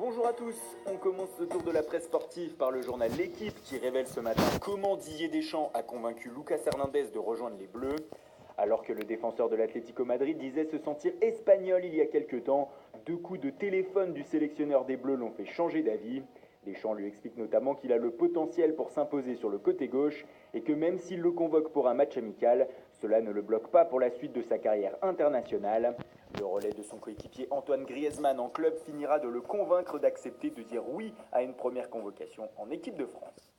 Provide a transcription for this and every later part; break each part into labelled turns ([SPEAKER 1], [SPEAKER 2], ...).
[SPEAKER 1] Bonjour à tous, on commence ce tour de la presse sportive par le journal L'Équipe qui révèle ce matin comment Didier Deschamps a convaincu Lucas Hernandez de rejoindre les Bleus. Alors que le défenseur de l'Atlético Madrid disait se sentir espagnol il y a quelques temps, 2 coups de téléphone du sélectionneur des Bleus l'ont fait changer d'avis. Deschamps lui explique notamment qu'il a le potentiel pour s'imposer sur le côté gauche et que même s'il le convoque pour un match amical, cela ne le bloque pas pour la suite de sa carrière internationale. Le relais de son coéquipier Antoine Griezmann en club finira de le convaincre d'accepter de dire oui à une première convocation en équipe de France.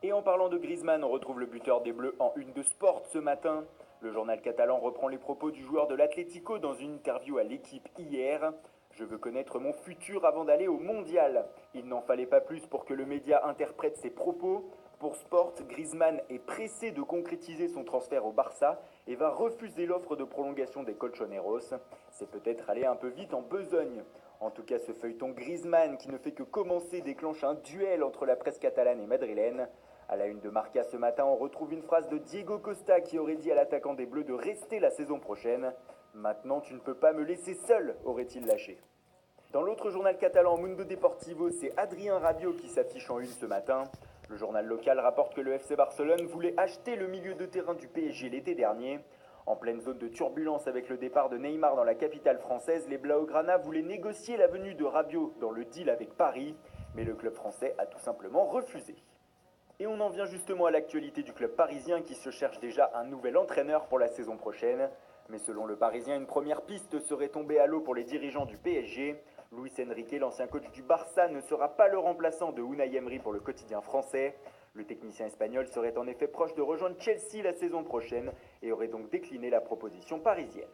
[SPEAKER 1] Et en parlant de Griezmann, on retrouve le buteur des Bleus en une de Sport ce matin. Le journal catalan reprend les propos du joueur de l'Atlético dans une interview à l'équipe hier. Je veux connaître mon futur avant d'aller au mondial. Il n'en fallait pas plus pour que le média interprète ses propos. Pour Sport, Griezmann est pressé de concrétiser son transfert au Barça et va refuser l'offre de prolongation des Colchoneros. C'est peut-être aller un peu vite en besogne. En tout cas, ce feuilleton Griezmann, qui ne fait que commencer, déclenche un duel entre la presse catalane et madrilène. À la une de Marca ce matin, on retrouve une phrase de Diego Costa qui aurait dit à l'attaquant des Bleus de rester la saison prochaine. Maintenant, tu ne peux pas me laisser seul, aurait-il lâché. Dans l'autre journal catalan, Mundo Deportivo, c'est Adrien Rabiot qui s'affiche en une ce matin. Le journal local rapporte que le FC Barcelone voulait acheter le milieu de terrain du PSG l'été dernier. En pleine zone de turbulence avec le départ de Neymar dans la capitale française, les Blaugrana voulaient négocier la venue de Rabiot dans le deal avec Paris, mais le club français a tout simplement refusé. Et on en vient justement à l'actualité du club parisien qui se cherche déjà un nouvel entraîneur pour la saison prochaine. Mais selon le Parisien, une première piste serait tombée à l'eau pour les dirigeants du PSG. Luis Enrique, l'ancien coach du Barça, ne sera pas le remplaçant de Unai Emery pour le quotidien français. Le technicien espagnol serait en effet proche de rejoindre Chelsea la saison prochaine et aurait donc décliné la proposition parisienne.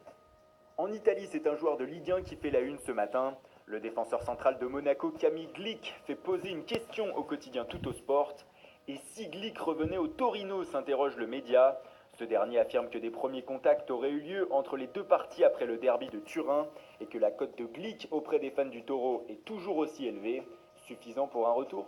[SPEAKER 1] En Italie, c'est un joueur de Ligue 1 qui fait la une ce matin. Le défenseur central de Monaco, Camille Glick, fait poser une question au quotidien Tuttosport. Et si Glick revenait au Torino, s'interroge le média. Ce dernier affirme que des premiers contacts auraient eu lieu entre les deux parties après le derby de Turin et que la cote de Glick auprès des fans du Taureau est toujours aussi élevée, suffisant pour un retour.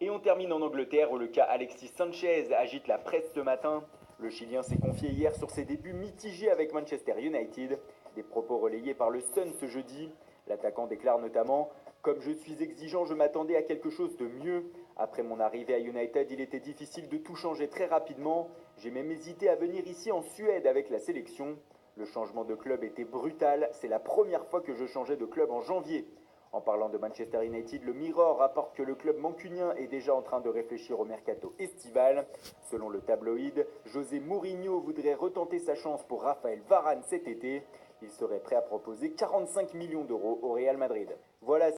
[SPEAKER 1] Et on termine en Angleterre où le cas Alexis Sanchez agite la presse ce matin. Le Chilien s'est confié hier sur ses débuts mitigés avec Manchester United. Des propos relayés par le Sun ce jeudi. L'attaquant déclare notamment « Comme je suis exigeant, je m'attendais à quelque chose de mieux. Après mon arrivée à United, il était difficile de tout changer très rapidement. J'ai même hésité à venir ici en Suède avec la sélection. Le changement de club était brutal. C'est la première fois que je changeais de club en janvier. » En parlant de Manchester United, le Mirror rapporte que le club mancunien est déjà en train de réfléchir au mercato estival. Selon le tabloïd, José Mourinho voudrait retenter sa chance pour Raphaël Varane cet été. Il serait prêt à proposer 45 millions d'euros au Real Madrid. Voilà.